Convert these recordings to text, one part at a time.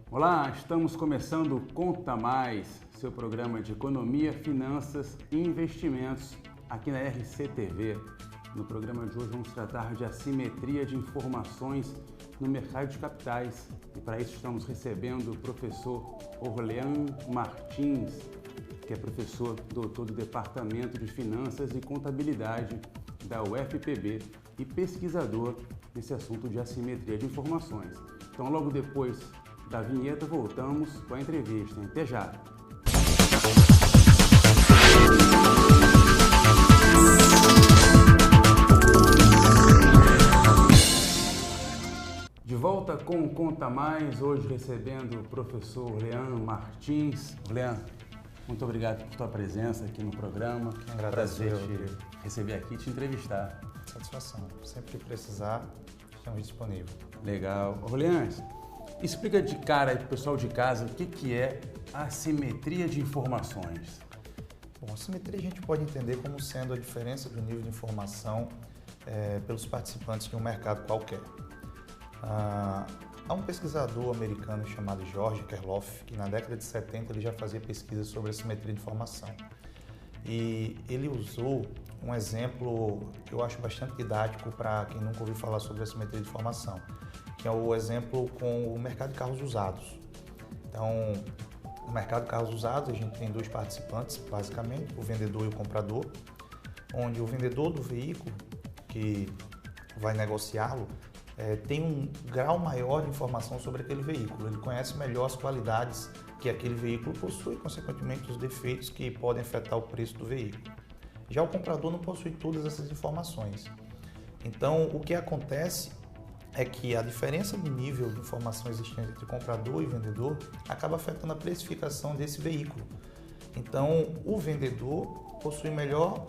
Olá, estamos começando o Conta Mais, seu programa de economia, finanças e investimentos aqui na RCTV. No programa de hoje vamos tratar de assimetria de informações no mercado de capitais e para isso estamos recebendo o professor Orlean Martins, que é professor doutor do Departamento de Finanças e Contabilidade da UFPB e pesquisador nesse assunto de assimetria de informações. Então, logo depois da vinheta, voltamos com a entrevista. Até já! De volta com o Conta Mais, hoje recebendo o professor Orlean Martins. Orlean, muito obrigado por tua presença aqui no programa. Prazer te receber aqui e te entrevistar. Satisfação. Sempre que precisar, estamos disponíveis. Legal. Orlean, explica de cara aí para o pessoal de casa o que é a assimetria de informações. Bom, assimetria a gente pode entender como sendo a diferença do nível de informação pelos participantes de um mercado qualquer. Há um pesquisador americano chamado George Kerloff, que na década de 70 ele já fazia pesquisas sobre assimetria de informação. E ele usou um exemplo que eu acho bastante didático para quem nunca ouviu falar sobre assimetria de informação, que é o exemplo com o mercado de carros usados. Então, no mercado de carros usados, a gente tem dois participantes, basicamente, o vendedor e o comprador, onde o vendedor do veículo, que vai negociá-lo, tem um grau maior de informação sobre aquele veículo. Ele conhece melhor as qualidades que aquele veículo possui, consequentemente os defeitos que podem afetar o preço do veículo. Já o comprador não possui todas essas informações. Então, o que acontece é que a diferença de nível de informação existente entre comprador e vendedor acaba afetando a precificação desse veículo. Então, o vendedor possui melhor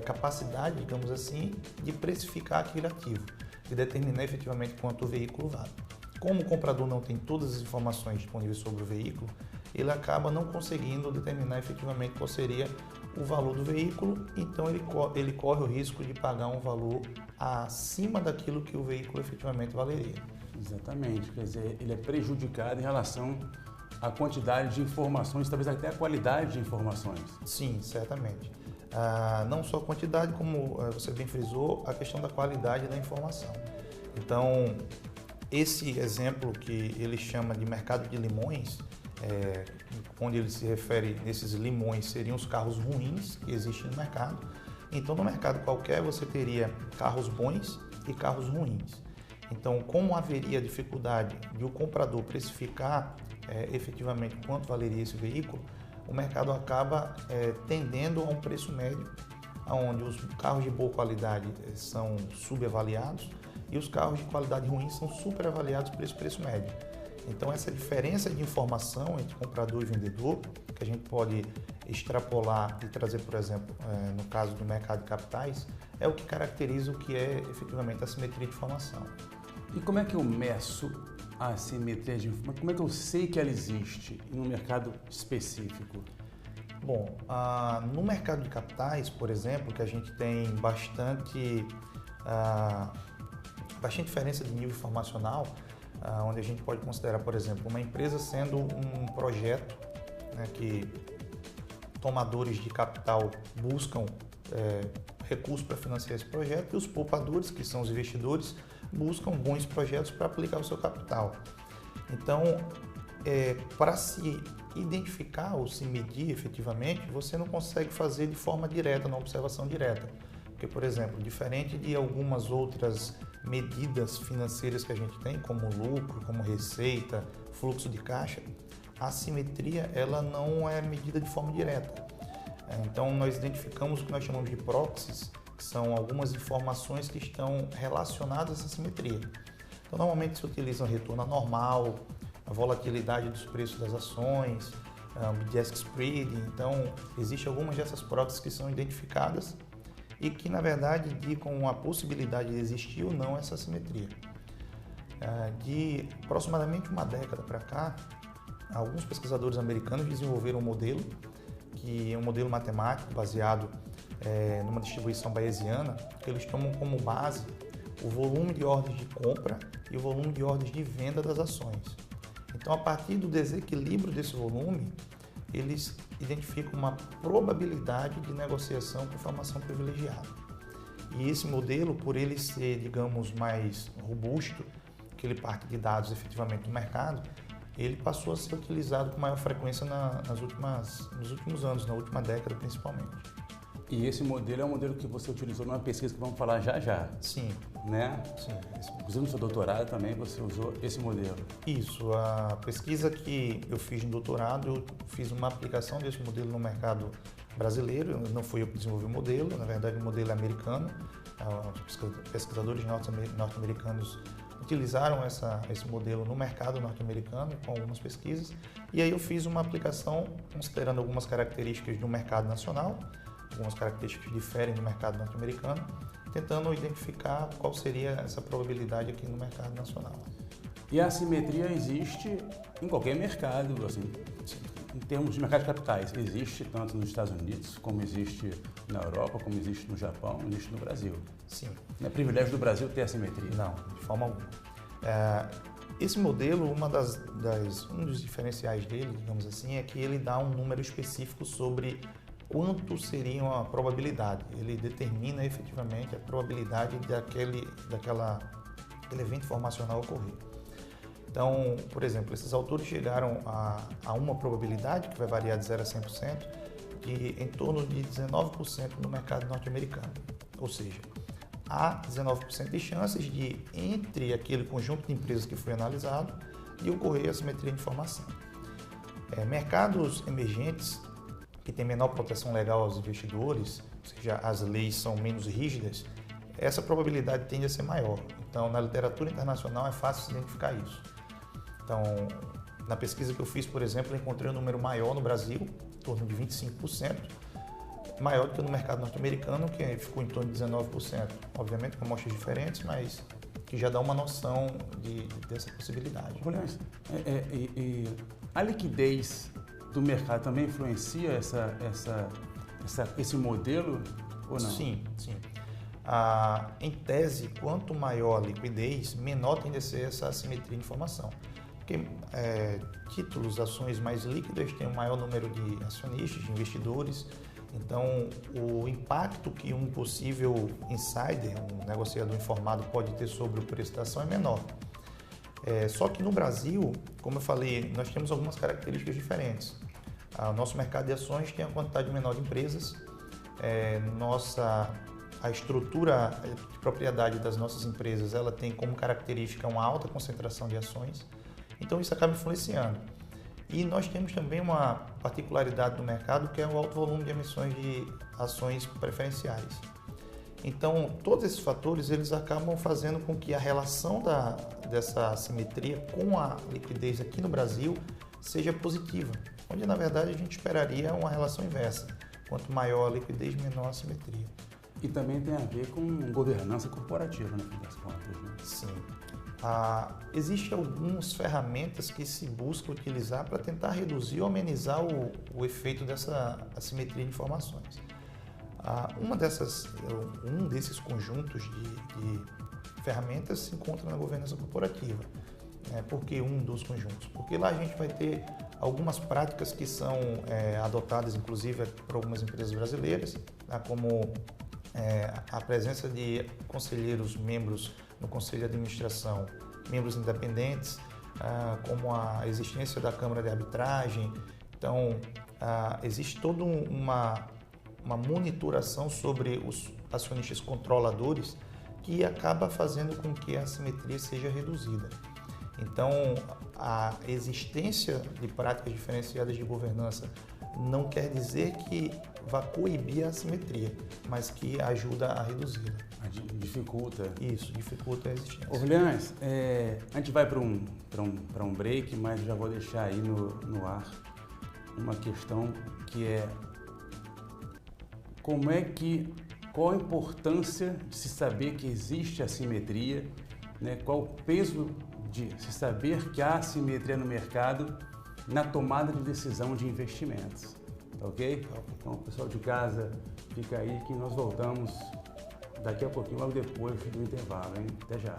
capacidade, digamos assim, de precificar aquele ativo, de determinar efetivamente quanto o veículo vale. Como o comprador não tem todas as informações disponíveis sobre o veículo, ele acaba não conseguindo determinar efetivamente qual seria o valor do veículo, então ele corre o risco de pagar um valor acima daquilo que o veículo efetivamente valeria. Exatamente, quer dizer, ele é prejudicado em relação à quantidade de informações, talvez até a qualidade de informações. Sim, certamente. Não só a quantidade, como você bem frisou, a questão da qualidade da informação. Então, esse exemplo que ele chama de mercado de limões, onde ele se refere nesses limões seriam os carros ruins que existem no mercado. Então, no mercado qualquer, você teria carros bons e carros ruins. Então, como haveria dificuldade de o comprador precificar efetivamente quanto valeria esse veículo, o mercado acaba tendendo a um preço médio, onde os carros de boa qualidade são subavaliados e os carros de qualidade ruim são superavaliados por esse preço médio. Então, essa diferença de informação entre comprador e vendedor, que a gente pode extrapolar e trazer, por exemplo, no caso do mercado de capitais, é o que caracteriza o que é efetivamente a assimetria de informação. E como é que eu meço a assimetria de informação? Como é que eu sei que ela existe em um mercado específico? Bom, no mercado de capitais, por exemplo, que a gente tem bastante diferença de nível informacional, onde a gente pode considerar, por exemplo, uma empresa sendo um projeto, né, que tomadores de capital buscam recursos para financiar esse projeto e os poupadores, que são os investidores, buscam bons projetos para aplicar o seu capital. Então, para se identificar ou se medir efetivamente, você não consegue fazer de forma direta, na observação direta. Porque, por exemplo, diferente de algumas outras medidas financeiras que a gente tem, como lucro, como receita, fluxo de caixa, a assimetria ela não é medida de forma direta. Então, nós identificamos o que nós chamamos de proxies, que são algumas informações que estão relacionadas a essa assimetria. Então, normalmente se utiliza o retorno anormal, a volatilidade dos preços das ações, bid-ask spread. Então, existem algumas dessas proxies que são identificadas e que, na verdade, indicam a possibilidade de existir ou não essa assimetria. De aproximadamente uma década para cá, alguns pesquisadores americanos desenvolveram um modelo, que é um modelo matemático baseado numa distribuição bayesiana, que eles tomam como base o volume de ordens de compra e o volume de ordens de venda das ações. Então, a partir do desequilíbrio desse volume, eles identificam uma probabilidade de negociação com informação privilegiada. E esse modelo, por ele ser, digamos, mais robusto, que ele parte de dados efetivamente do mercado, ele passou a ser utilizado com maior frequência nos últimos anos, na última década principalmente. E esse modelo é um modelo que você utilizou numa pesquisa que vamos falar já. Sim. Né? Sim. Inclusive no seu doutorado também você usou esse modelo. Isso. A pesquisa que eu fiz no doutorado, eu fiz uma aplicação desse modelo no mercado brasileiro. Não fui eu que desenvolvi o modelo, na verdade o modelo é americano. Os pesquisadores norte-americanos utilizaram esse modelo no mercado norte-americano com algumas pesquisas. E aí eu fiz uma aplicação considerando algumas características do mercado nacional, algumas características que diferem do mercado norte-americano, tentando identificar qual seria essa probabilidade aqui no mercado nacional. E a assimetria existe em qualquer mercado, assim, em termos de mercado de capitais. Existe tanto nos Estados Unidos, como existe na Europa, como existe no Japão, existe no Brasil. Sim. Não é privilégio do Brasil ter assimetria? Não, de forma alguma. Esse modelo, um dos diferenciais dele, digamos assim, é que ele dá um número específico sobre quanto seria a probabilidade. Ele determina efetivamente a probabilidade daquele evento informacional ocorrer. Então, por exemplo, esses autores chegaram a uma probabilidade, que vai variar de 0 a 100%, de em torno de 19% no mercado norte-americano. Ou seja, há 19% de chances de, entre aquele conjunto de empresas que foi analisado, de ocorrer assimetria de informação. Mercados emergentes, que tem menor proteção legal aos investidores, ou seja, as leis são menos rígidas, essa probabilidade tende a ser maior. Então, na literatura internacional é fácil se identificar isso. Então, na pesquisa que eu fiz, por exemplo, eu encontrei um número maior no Brasil, em torno de 25%, maior do que no mercado norte-americano, que ficou em torno de 19%. Obviamente com amostras diferentes, mas que já dá uma noção dessa possibilidade. A liquidez do mercado também influencia esse modelo ou não? Sim. Em tese, quanto maior a liquidez, menor tende a ser essa assimetria de informação. Porque títulos, ações mais líquidas têm um maior número de acionistas, de investidores. Então, o impacto que um possível insider, um negociador informado, pode ter sobre o preço da ação é menor. Só que no Brasil, como eu falei, nós temos algumas características diferentes. O nosso mercado de ações tem uma quantidade menor de empresas, a estrutura de propriedade das nossas empresas ela tem como característica uma alta concentração de ações, então isso acaba influenciando. E nós temos também uma particularidade do mercado que é o alto volume de emissões de ações preferenciais. Então, todos esses fatores eles acabam fazendo com que a relação dessa assimetria com a liquidez aqui no Brasil seja positiva, onde na verdade a gente esperaria uma relação inversa. Quanto maior a liquidez, menor a assimetria. E também tem a ver com governança corporativa, no fim das contas, né? Sim. Existem algumas ferramentas que se busca utilizar para tentar reduzir ou amenizar o efeito dessa assimetria de informações. Um desses conjuntos de ferramentas se encontra na governança corporativa. Por que um dos conjuntos? Porque lá a gente vai ter algumas práticas que são adotadas, inclusive, por algumas empresas brasileiras, como a presença de conselheiros membros no Conselho de Administração, membros independentes, como a existência da Câmara de Arbitragem. Então, existe toda uma monitoração sobre os acionistas controladores que acaba fazendo com que a assimetria seja reduzida. Então, a existência de práticas diferenciadas de governança não quer dizer que vá coibir a assimetria, mas que ajuda a reduzi-la. Dificulta. Isso, dificulta a existência. Orleans, a gente vai para um break, mas já vou deixar aí no ar uma questão que é qual a importância de se saber que existe assimetria, né? Qual o peso de se saber que há assimetria no mercado na tomada de decisão de investimentos, tá ok? Então, pessoal de casa, fica aí que nós voltamos daqui a pouquinho, logo depois do intervalo, hein? Até já!